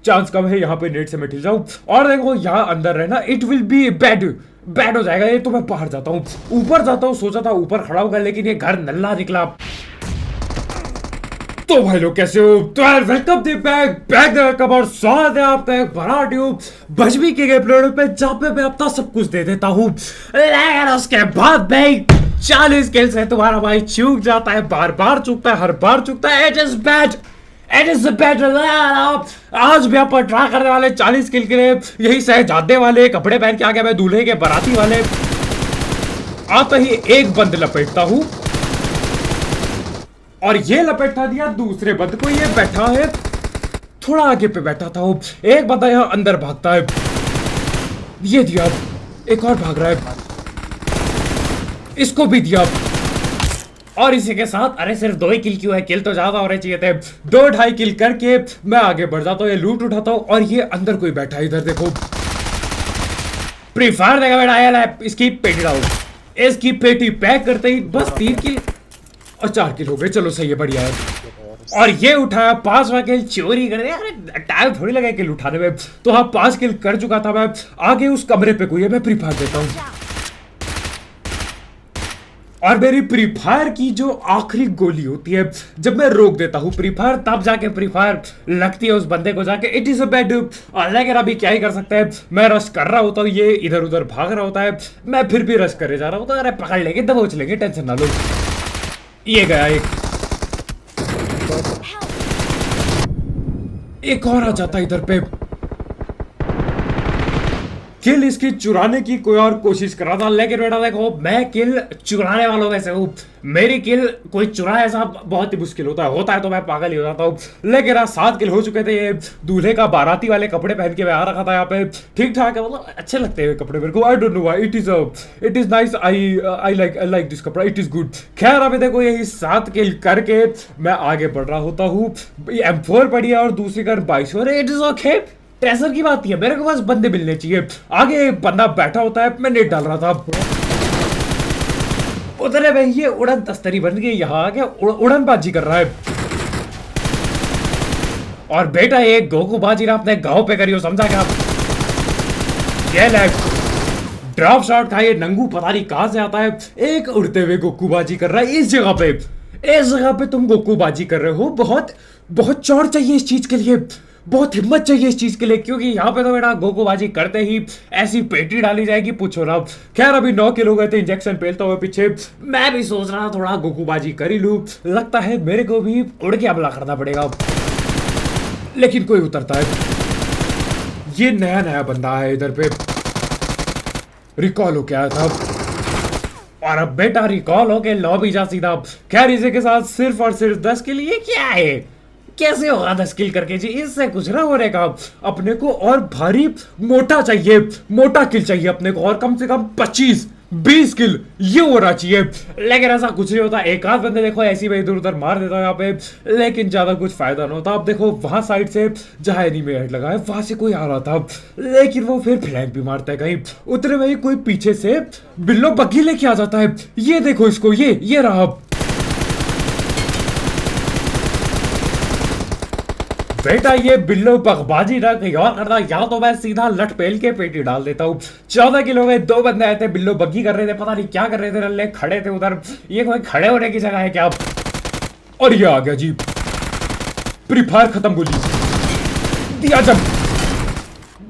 Chance कम है यहाँ पे नेट से मैं ठिल जाऊं। और देखो यहाँ अंदर रहना, it will be bad bad हो जाएगा ये। तो मैं बाहर जाता हूँ, ऊपर जाता हूँ। सोचा था ऊपर खड़ा होगा, लेकिन ये घर नल्ला निकला। तो भाई लोग कैसे हो? तो यार वेलकम टू बैक वेलकम और स्वागत है आपका एक बड़ा ट्यूब बजबी के गेम प्ले पे, जहाँ पे मैं अपना सब कुछ दे देता हूँ। लेकिन उसके बाद भाई 40 किल से तुम्हारा भाई चूक जाता है, बार बार चूकता है, हर बार चूकता है। It is bad, it is bad. आज भी आप ट्राई करने वाले 40 किल के लिए। यही शहजादे वाले कपड़े पहन के आ गया मैं, दूल्हे के बाराती वाले। आता ही एक बंद लपेटता हूँ और ये लपेटा दिया दूसरे बंद को। ये बैठा है थोड़ा आगे पे बैठा था वो। एक बंदा यहाँ अंदर भागता है, ये दिया। एक और भाग रहा है, इसको भी दिया। और इसी के साथ अरे सिर्फ 2 ही किल क्यों है, किल तो ज्यादा होने चाहिए थे। 2-2.5 किल करके मैं आगे बढ़ जाता हूँ, ये लूट उठाता हूँ। और ये अंदर कोई बैठा है, इधर देखो। प्री फायर देगा बेटा, आया इसकी पेटी डाउन। इसकी पेटी पैक करते ही बस 3 किल और 4 किल हो गए। चलो सही है, बढ़िया है। और ये उठाया 5वां किल चोरी कर दिया। अरे टाइम थोड़ी लगा किल उठाने में। तो हाँ 5 किल कर चुका था मैं। आगे उस कमरे पे कोई है, मैं प्री फायर देता हूँ। और मेरी प्री फायर की जो आखिरी गोली होती है, जब मैं रोक देता हूँ प्री फायर, तब जाके प्री फायर लगती है उस बंदे को जाके। It is a bad. लेकिन अभी क्या ही कर सकते हैं, मैं रश कर रहा होता हूँ, ये इधर उधर भाग रहा होता है, मैं फिर भी रश करे जा रहा हूँ। तो अरे पकड़ लेंगे, दबोच लेंगे, टेंशन ना लो। ये गया एक और आ जाता इधर पे। किल इसकी चुराने की कोई और कोशिश कर रहा था, लेकिन बेटा देखो मैं किल चुराने वालों में से हूँ। मेरी किल कोई चुराए ऐसा बहुत ही मुश्किल होता है तो मैं पागल ही हो जाता हूँ। लेकिन आज 7 किल हो चुके थे। ये दूल्हे का बाराती वाले कपड़े पहन के मैं आ रखा था यहाँ पे। ठीक ठाक है, मतलब अच्छे लगते हैं कपड़े मेरे को। I don't know why, it is nice. I like this कपड़ा, इट इज गुड। खैर अभी देखो यही 7 किल करके मैं आगे बढ़ रहा होता हूँ। M4 पड़ी है और दूसरी gun 22। It is okay, treasure की बात है, मेरे को बस बंदे मिलने चाहिए। आगे एक बंदा बैठा होता है, मैं नेट डाल रहा था उधर है भाई। ये उड़न तस्तरी बन गई, यहाँ आ गया उड़नबाजी कर रहा है। और बेटा ये गोकूबाजी ना अपने गांव पे करियो, समझा क्या? ये लैग ड्रॉप शॉट का ये नंगू पता नहीं कहां से आता है, एक उड़ते हुए गोकूबाजी कर रहा है इस जगह पे। इस जगह पे तुम गोकूबाजी कर रहे हो। बहुत बहुत चौड़ चाहिए इस चीज के लिए, बहुत हिम्मत चाहिए इस चीज के लिए, क्योंकि यहाँ पे तो बेटा गोकूबाजी करते ही ऐसी पेटी डाली जाएगी, पूछो ना। खैर अभी 9 किलो गए थे इंजेक्शन पेलता हुए पीछे। मैं भी सोच रहा था थोड़ा गोकूबाजी कर ही लूं। लगता है मेरे को भी उड़ के हमला करना पड़ेगा, लेकिन कोई उतरता है। ये नया नया बंदा है इधर पे, रिकॉल हो गया था। और अब बेटा रिकॉल हो के लॉबी जा सीधा। खैर इसी के साथ सिर्फ और सिर्फ 10 के लिए क्या है, कैसे होगा 10 किल करके जी? इससे कुछ ना होने का। अपने को और भारी मोटा चाहिए, मोटा किल चाहिए अपने को, और कम से कम 25-20 किल ये होना चाहिए। लेकिन ऐसा कुछ नहीं होता। एक आध बंदे देखो ऐसी भाई इधर उधर मार देता है यहाँ पे, लेकिन ज्यादा कुछ फायदा नहीं होता। अब देखो वहां साइड से जहां एनीमी हेड लगा है वहां से कोई आ रहा था, लेकिन वो फिर फ्लैंक भी मारता है कहीं। उतने में कोई पीछे से बिल्लो बग्गी लेके आ जाता है। ये देखो इसको, ये रहा। बेटा ये बिल्लो पगबाजी ना कहीं और करता, या तो मैं सीधा लट पेल के पेटी डाल देता हूँ। 14 किलो में 2 बंदे आए थे, बिल्लो बग्गी कर रहे थे, पता नहीं क्या कर रहे थे, नल्ले खड़े थे उधर। ये कोई खड़े होने की जगह है क्या? और ये आ गया जी, प्री फायर खत्म गोली दिया। जब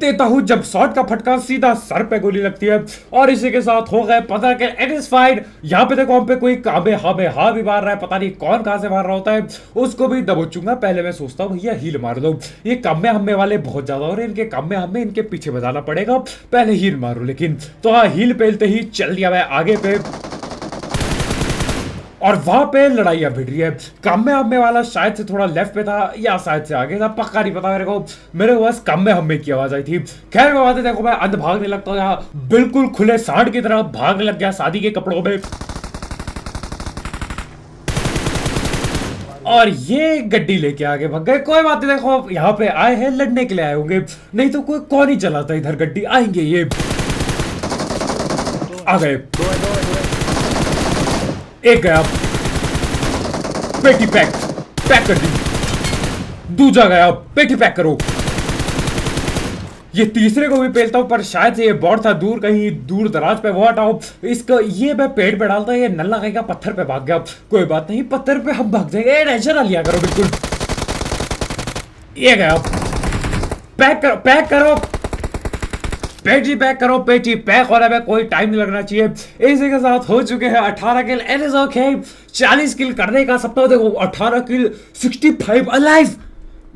देता हूं, जब शॉट का फटका सीधा सर पे गोली लगती है। और इसी के साथ हो गए पता कि इट इज फाइन। यहाँ पे देखो हम पे कोई काबे हाबे हा भी मार रहा है, पता नहीं कौन कहां से मार रहा होता है, उसको भी दबोचूंगा। पहले मैं सोचता हूँ भैया हील मार दो, ये कम में हमें वाले बहुत ज्यादा हो रहे हैं, इनके कम में हमें इनके पीछे बजाना पड़ेगा, पहले हील मारो। लेकिन तो हाँ हील पेलते ही चल दिया मैं आगे पे, और वहां पे लड़ाइयां भिड़ रही है। कम में हमें वाला शायद से थोड़ा लेफ्ट पे था या शायद से आगे था, पक्का नहीं पता मेरे को। मेरे को बस कम में हमें की आवाज आई थी। खैर मैं बातें देखो, मैं अंध भागने लगता हूँ, यहाँ बिल्कुल खुले सांड की तरह भागने लग गया शादी के कपड़ों में। और ये गड्डी लेके आगे भाग गए। कोई बात नहीं, देखो यहाँ पे आए हैं लड़ने के लिए आए होंगे, नहीं तो कोई कौन ही चलाता इधर गड्डी। आएंगे ये, आ गए। एक गया, पेटी पैक कर दी। दूसरा गया, पेटी पैक करो। ये तीसरे को भी पेलता हूँ, पर शायद से ये बॉट था, दूर कहीं दूर दराज पे। वो हटाओ इसको, ये मैं पेड़ पे डालता, ये नल्ला कहेगा पत्थर पे भाग गया। कोई बात नहीं, पत्थर पे हम भाग जाएंगे, टेंशन ना लिया करो बिल्कुल। ये गया, पैक करो, पैक करो पेटी, पैक करो पेटी, पैक होने में कोई टाइम नहीं लगना चाहिए। इसी के साथ हो चुके हैं 18 किल। एंड इज ओके, 40 किल करने का सपना। देखो 18 किल, 65 अलाइव।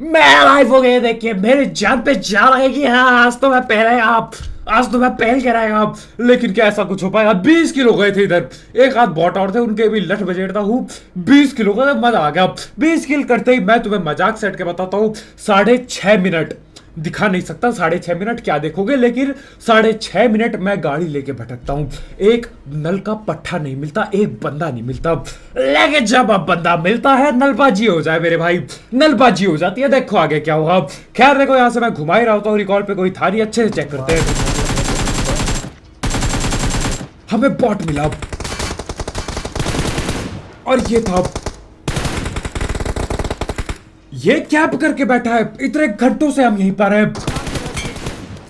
मैं अलाइव हो गया, देखिए मेरी जान पे जान आएगी। हाँ आज तो मैं पहले आप, आज तो मैं पहल के रहेगा आप। लेकिन क्या ऐसा कुछ हो पाएगा? 20 किलो गए थे इधर, एक आध बॉट और थे, उनके भी लठ बजेड़ता हूँ। 20 किलो का मजा आ गया। 20 किल करते ही मैं तुम्हें मजाक सेट के बताता हूँ, 6.5 मिनट दिखा नहीं सकता। 6.5 मिनट क्या देखोगे, लेकिन 6.5 मिनट मैं गाड़ी लेके भटकता हूँ। एक नल का पट्टा नहीं मिलता, एक बंदा नहीं मिलता। लेकिन जब अब बंदा मिलता है, नलबाजी हो जाए मेरे भाई, नलबाजी हो जाती है। देखो आगे क्या होगा। खैर देखो, यहाँ से मैं घुमा ही रहा होता हूँ, रिकॉर्ड पे कोई था नहीं। अच्छे से चेक करते हैं। हमें बॉट मिला और ये था, ये कैप करके बैठा है। इतने घंटों से हम यहीं पर हैं,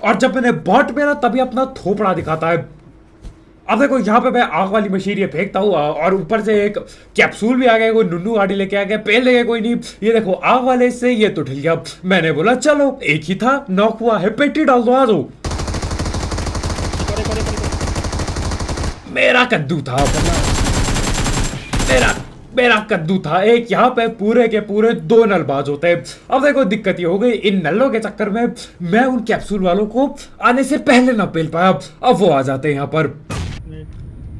और जब मैंने बॉट मेरा तभी अपना थोपड़ा दिखाता है। अब देखो यहाँ पे मैं आग वाली मशीन ये फेंकता हूँ, और ऊपर से एक कैप्सूल भी आ गया। कोई नुन्नू गाड़ी लेके आ गया, पेल लेके कोई नहीं। ये देखो आग वाले से ये तो ढल गया। मैंने बोला चलो एक ही था, नॉक हुआ है, पेटी डाल दो, आ दो। मेरा कद्दू था, मेरा कद्दू था। एक यहाँ पे पूरे के पूरे 2 नलबाज होते हैं। अब देखो दिक्कत ये हो गई, इन नलों के चक्कर में मैं उन कैप्सूल वालों को आने से पहले ना पेल पाया। अब वो आ जाते हैं यहाँ पर।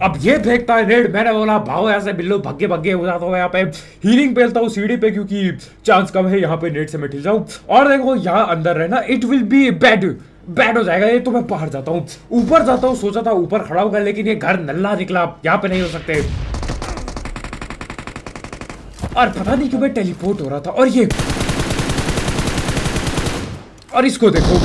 अब ये फेंकता है रेड। मैंने बोला भागो यहाँ से बिल्लो, भग्गे भग्गे हो जाता हूँ। यहाँ पे हीलिंग पेलता हूँ सीढ़ी पे, क्योंकि चांस कम है यहाँ पे नेट से मैं ठिल जाऊँ। और देखो यहाँ अंदर रहना, इट विल बी बैड हो जाएगा ये। तो मैं बाहर जाता हूँ, ऊपर जाता हूँ। सोचा था ऊपर खड़ा होगा, लेकिन ये घर नल्ला निकला, यहाँ पे नहीं हो सकते। और पता नहीं क्यों मैं टेलीपोर्ट हो रहा था। और ये, और इसको देखो,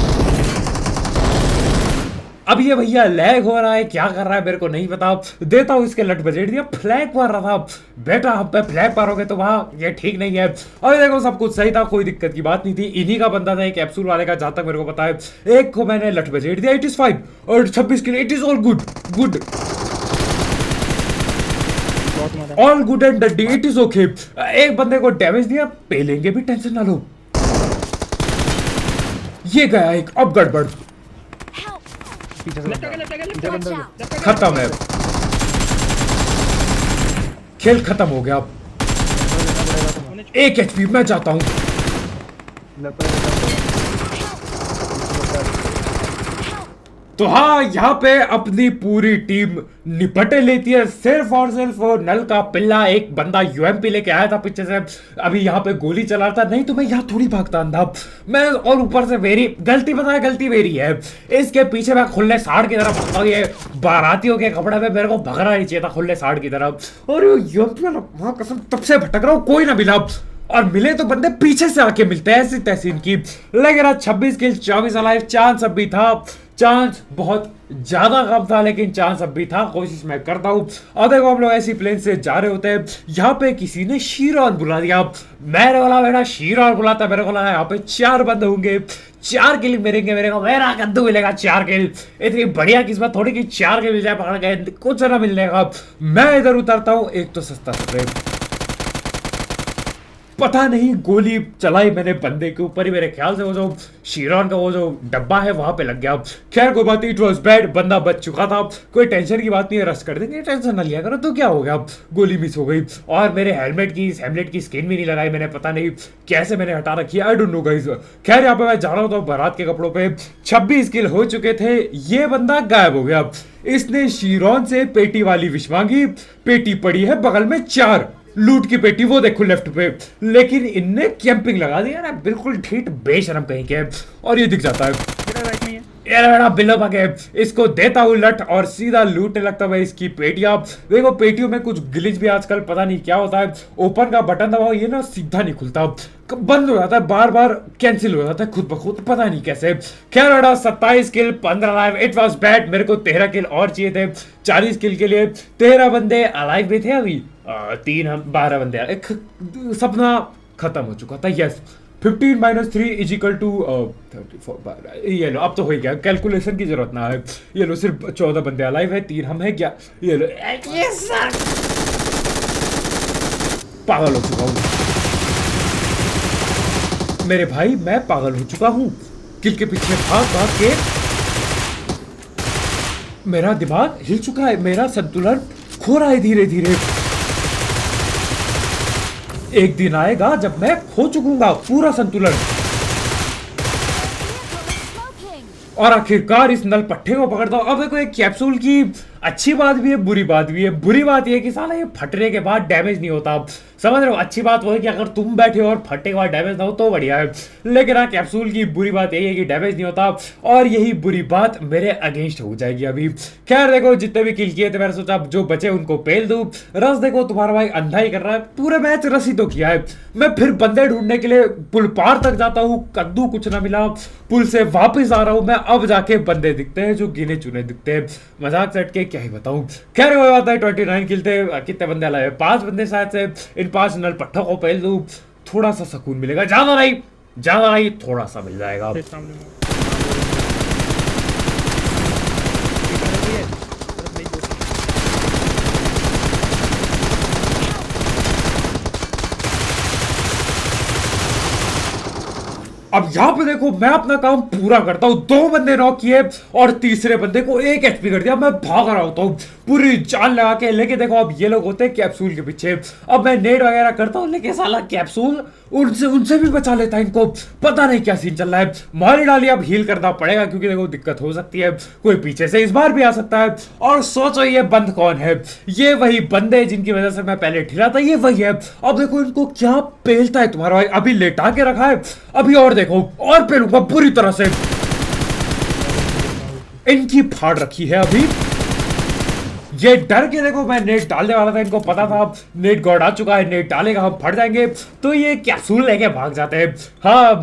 अब ये भैया लैग हो रहा है, क्या कर रहा है मेरे को नहीं पता। देता हूँ इसके लट बजेट दिया, फ्लैग मार रहा था। बेटा हम पे फ्लैग मारोगे तो वहाँ ये ठीक नहीं है। और देखो सब कुछ सही था, कोई दिक्कत की बात नहीं थी। इन्हीं का बंदा था, एक कैप्सूल वाले का, जहां तक मेरे को पता है। एक को मैंने लट बजेट दिया, 85 और 26 के लिए। It is all good, all good and डंडी, इट इज ओके। एक बंदे को डैमेज दिया, पे लेंगे भी, टेंशन ना लो। ये गया एक, अब गड़बड़ खत्म है, खेल खत्म हो गया। 1 HP, मैं जाता हूं। तो हाँ, यहाँ पे अपनी पूरी टीम निपटे लेती है। सिर्फ और सिर्फ वो नल का पिल्ला एक बंदा यूएमपी लेके आया था पीछे से, अभी यहाँ पे गोली चला रहा था। नहीं तो मैं यहाँ थोड़ी भागता अंधा मैं। और ऊपर से मेरी गलती, पता है गलती मेरी है। इसके पीछे मैं खुले साड़ की तरफ भागता हूँ। ये बारातियों के कपड़े में मेरे को भगना नहीं चाहिए था खुले साड़ की तरफ। और यूएमपी वाला कसम तब से भटक रहा हूँ, कोई ना मिला। और मिले तो बंदे पीछे से आके मिलते हैं, ऐसी तैसी इनकी। लेकिन 26 किल, 24 अलाइव। चांस अब भी था, चांस बहुत ज्यादा कम था, लेकिन चांस अब भी था। कोशिश मैं करता हूँ। और देखो हम लोग ऐसी प्लेन से जा रहे होते हैं, यहाँ पे किसी ने शीरॉन बुला दिया। मैंने बोला बेटा शीरॉन बुलाता, मेरे को लगा यहाँ पे 4 बंदे होंगे, 4 किल मिलेंगे मेरे को, मेरा कद्दू मिलेगा 4 किल। इतनी बढ़िया किस्मत थोड़ी कि 4 किल मिल जाए, पकड़ गए कुछ ना मिलने का। मैं इधर उतरता हूँ, एक तो सस्ता स्प्रे, पता नहीं गोली चलाई मैंने बंदे के ऊपर ही, मेरे ख्याल से वो जो शीरॉन का वो जो डब्बा है वहां पे लग गया। खैर कोई बात नहीं, इट वाज बैड, बंदा बच चुका था, कोई टेंशन की बात नहीं है, रश कर देंगे, टेंशन ना लिया करो। तो क्या हो गया, गोली मिस हो गई। और मेरे हेलमेट की स्किन भी नहीं लगाई मैंने, पता नहीं कैसे मैंने हटा रखी है, आई डोंट नो गाइस। खैर यहाँ पे मैं जा रहा हूँ तो बारात के कपड़ों पे 26 किल हो चुके थे। ये बंदा गायब हो गया। इसने शीरॉन से पेटी वाली विश मांगी, पेटी पड़ी है बगल में 4 लूट की पेटी, वो देखो लेफ्ट पे। लेकिन इनने कैंपिंग लगा दिया ना, बिल्कुल ठीक बेशरम कहीं के। और ये दिख जाता है, ये बड़ा बिलो भागे। इसको देता हूँ लट और सीधा लूटने लगता है इसकी पेटियां। देखो पेटियों में कुछ ग्लिच भी आजकल पता नहीं क्या होता है। ओपन का बटन दबाओ, ये ना सीधा नहीं खुलता, बंद हो जाता है, बार बार कैंसिल हो जाता है खुद ब खुद, पता नहीं कैसे। खैर बेटा 27 किल 15 अलाइव, इट वाज बैड। मेरे को 13 किल और चाहिए थे 40 किल के लिए। 13 बंदे अलाइव भी थे अभी, 3 हम 12 बंदे। एक सपना खत्म हो चुका था। Yes 15 minus 3 is equal to 34। ये लो अब तो हो ही गया, कैलकुलेशन की जरूरत ना है। ये लो सिर्फ 14 बंदे अलाइव है, 3 हम है क्या। ये लो पागल हो चुका हूँ मेरे भाई, मैं पागल हो चुका हूँ। किल के पीछे भाग भाग के मेरा दिमाग हिल चुका है, मेरा संतुलन खो रहा है धीरे धीरे। एक दिन आएगा जब मैं खो चुकूंगा पूरा संतुलन, और आखिरकार इस नल पट्टे को पकड़ता हूं। अब देखो एक कैप्सूल की अच्छी बात भी है, बुरी बात भी है। बुरी बात यह कि साला ये फटने के बाद डैमेज नहीं होता, समझ रहे हो। अच्छी बात वो है कि अगर तुम बैठे हो और फटने के बाद डैमेज ना हो तो बढ़िया है, लेकिन हाँ कैप्सूल की बुरी बात यही है कि डैमेज नहीं होता, और यही बुरी बात मेरे अगेंस्ट हो जाएगी अभी। खैर देखो जितने भी किल किए थे मैंने सोचा जो बचे उनको पेल दूं। रस देखो तुम्हारा भाई अंधा ही कर रहा है, पूरे मैच रस ही तो किया है। मैं फिर बंदे ढूंढने के लिए पुल पार तक जाता हूँ, कद्दू कुछ ना मिला, पुल से वापस आ रहा हूँ मैं, अब जाके बंदे दिखते हैं जो गिने चुने दिखते हैं। मजाक सेट के क्या ही बताऊं। खैर वो बात है 29 किल थे, कितने बंदे लाए, 5 बंदे शायद से। इन 5 नल पट्टों को पहल दूं, थोड़ा सा सुकून मिलेगा, ज्यादा नहीं थोड़ा सा मिल जाएगा। अब यहाँ पे देखो मैं अपना काम पूरा करता हूँ, 2 बंदे नॉक किए और तीसरे बंदे को 1 HP कर दिया। मैं भाग रहा होता हूँ पूरी जान लगा के, लेके देखो अब ये लोग होते हैं कैप्सूल के पीछे। अब मैं नेड वगैरह करता हूँ, लेकिन साला कैप्सूल उनसे भी बचा लेता है इनको, पता नहीं क्या सीन चल रहा है। मारी डाली, अब हील करना पड़ेगा क्योंकि देखो दिक्कत हो सकती है, कोई पीछे से इस बार भी आ सकता है। और सोचो ये बंद कौन है, ये वही बंदे जिनकी वजह से मैं पहले ठिला था, ये वही है। अब देखो इनको क्या पेलता है तुम्हारा भाई, अभी लेटा के रखा है, अभी और देखो और पेलूंगा पूरी तरह से। इनकी फाड़ रखी है अभी, ये डर के देखो मैं नेट डालने वाला था, इनको पता था अब नेट गॉड आ चुका है, नेट डालेगा हम फट जाएंगे, तो ये कैप्सूल लेके भाग जाते हैं। हाँ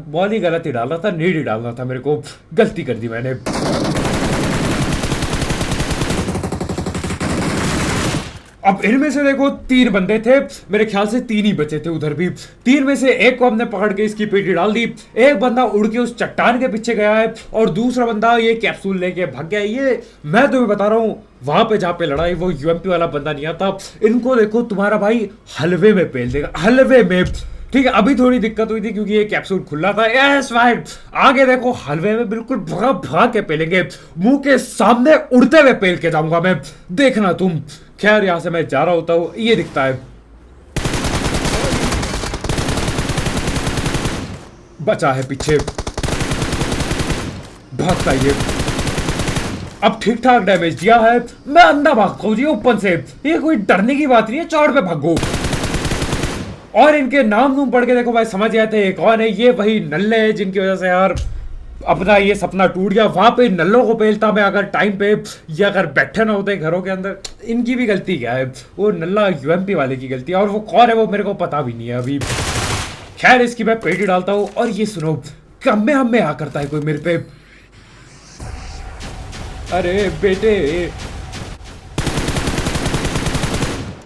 मौली गलत ही डालना था, नेट ही डालना था, मेरे को गलती कर दी मैंने। अब इनमें से देखो 3 बंदे थे, मेरे ख्याल से 3 ही बचे थे उधर भी। 3 में से एक को हमने पकड़ के इसकी पेटी डाल दी, एक बंदा उड़ के उस चट्टान के पीछे गया है, और दूसरा बंदा ये कैप्सूल लेके भाग गया है। ये मैं तुम्हें बता रहा हूं, वहां पे जहां पे लड़ाई वो यूएमपी वाला बंदा नहीं आता। इनको देखो तुम्हारा भाई हलवे में पेल देगा, हलवे में। ठीक है अभी थोड़ी दिक्कत हुई थी क्योंकि ये कैप्सूल खुला था। यस फाइट, आगे देखो हलवे में बिल्कुल भाग के पेलेंगे, मुंह के सामने उड़ते हुए पेल के जाऊंगा मैं, देखना तुम। खैर यहां से मैं जा रहा होता हूं, ये दिखता है, बचा है पीछे, भागता ये। अब ठीक ठाक डैमेज दिया है, मैं अंधा भागता हूं जी ओपन से, ये कोई डरने की बात नहीं है, चौड़ पे भागो। और इनके नाम पढ़ के देखो भाई समझ जाते हैं कौन है, ये वही नल्ले हैं जिनकी वजह से यार अपना ये सपना टूट गया। वहां पे नल्लों को पेलता मैं अगर टाइम पे, या अगर बैठे ना होते घरों के अंदर। इनकी भी गलती क्या है, वो नल्ला यूएमपी वाले की गलती है, और वो कौन है वो मेरे को पता भी नहीं है अभी। खैर इसकी मैं पेटी डालता हूँ, और ये सुनो कम में आ करता है कोई मेरे पे। अरे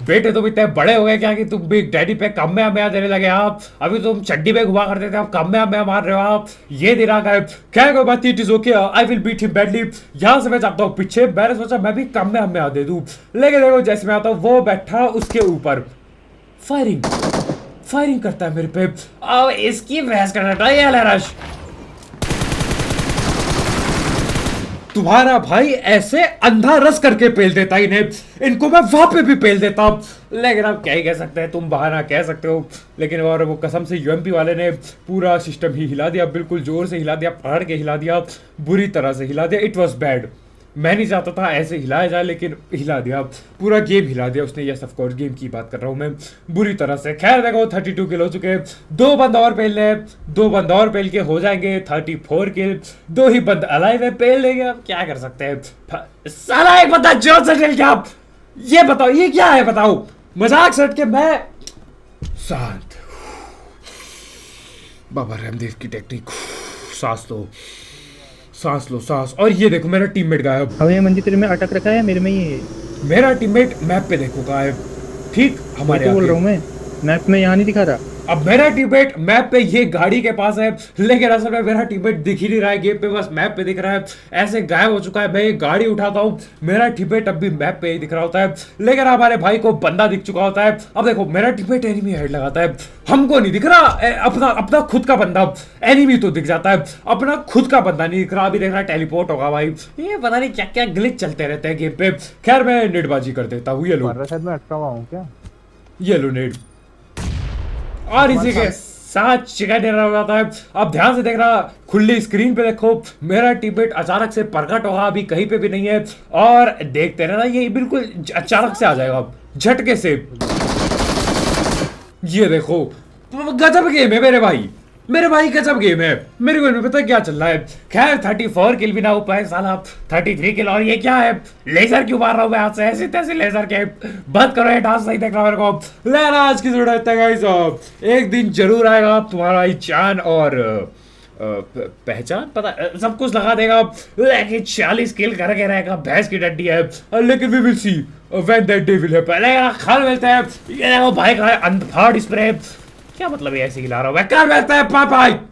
बेटे तुम इतने बड़े हो गए क्या कि तुम भी डैडी पे कम में हमें देने लगे आप? अभी तुम चड्डी पे घुमा करते थे, अब कम में हमें मार रहे हो आप, ये दिन आ गए। क्या कोई बात, it is okay, I will beat him badly. यहां से मैं जाता हूँ पीछे, मैंने सोचा मैं भी कम में हमें दे दूं, लेकिन देखो जैसे मैं आता हूँ वो बैठा उसके ऊपर फायरिंग करता है मेरे पे। अब इसकी बहस करना रश, तुम्हारा भाई ऐसे अंधा रस करके पेल देता इन्हें, इनको मैं वहां पे भी पेल देता। लेकिन आप क्या ही कह सकते हैं, तुम बहाना कह सकते हो, लेकिन और वो कसम से यूएमपी वाले ने पूरा सिस्टम ही हिला दिया, बिल्कुल जोर से हिला दिया, फाड़ के हिला दिया, बुरी तरह से हिला दिया। इट वॉज बैड, मैं नहीं चाहता था ऐसे हिलाया जाए, लेकिन हिला दिया, पूरा गेम हिला दिया उसने। यस ऑफ कोर्स गेम की बात कर रहा हूँ मैं, बुरी तरह से। खैर देखो 32 किल हो चुके हैं, 2 बंद और पेल ले, 2 बंद और पेल के हो जाएंगे 34 किल, 2 ही बंद अलाइव है, पेल लेंगे, अब क्या कर सकते हैं। साला एक बंदा जोर से खेल क्या, ये बताओ ये क्या है, बताओ मजाक सट के। मैं शांत, बाबा रामदेव की टेक्निक, सांस लो सांस। और ये देखो मेरा टीममेट गायब, हमें मंजी तेरे में अटक रखा है, मेरे में ही है। मेरा टीममेट मैप पे देखो गायब, ठीक हमारे बोल रहा हूँ मैं, मैप में यहाँ नहीं दिखा रहा। अब मेरा टीममेट मैप पे ये गाड़ी के पास है, लेकिन असल में मेरा टीममेट दिख ही नहीं रहा है गेम पे, बस मैप पे दिख रहा है, ऐसे गायब हो चुका है। मैं ये गाड़ी उठाता हूँ, मेरा टीममेट अब भी मैप पे ही दिख रहा होता है, लेकिन हमारे भाई को बंदा दिख चुका होता है। अब देखो मेरा टीममेट एनिमी हेड लगाता है, हमको नहीं दिख रहा अपना अपना खुद का बंदा, एनिमी तो दिख जाता है, अपना खुद का बंदा नहीं दिख रहा। अभी देख रहा टेलीपोर्ट होगा भाई, ये पता नहीं क्या क्या ग्लिच चलते रहते हैं गेम पे। खैर मैं नेटबाजी कर देता हूँ, ये लो शायद मैं अटका हुआ हूँ क्या? ये लो नेट, और इसी के साथ चिकन डिनर हो जाता है। अब ध्यान से देख रहा, खुली स्क्रीन पे देखो मेरा टीममेट अचानक से प्रकट होगा, अभी कहीं पे भी नहीं है, और देखते रहना ये बिल्कुल अचानक से आ जाएगा झटके से। ये देखो गजब गेम है मेरे भाई गजब गेम है। मेरे को नहीं पता क्या चल रहा है। खैर 34 किल भी ना हो पाए साला, 33 किल। और ये क्या है, लेजर क्यों मार रहा हूँ मैं हाथ से, ऐसे तैसे लेजर के। बंद करो ये डांस, नहीं देख रहा मेरे को। लेना आज की वीडियो इतना गाइस, एक दिन जरूर आएगा तुम्हारा ये चांद और पहचान पता सब कुछ लगा देगा, लेकिन 40 किल करके रहेगा, भैंस की डंडी है। लेकिन we will see when that day will happen. कल मिलते हैं। ये देखो भाई का अंधफाड़ स्प्रे, क्या मतलब है ऐसे ही ला रहा हूँ मैं, कल मिलते हैं, बाय बाय।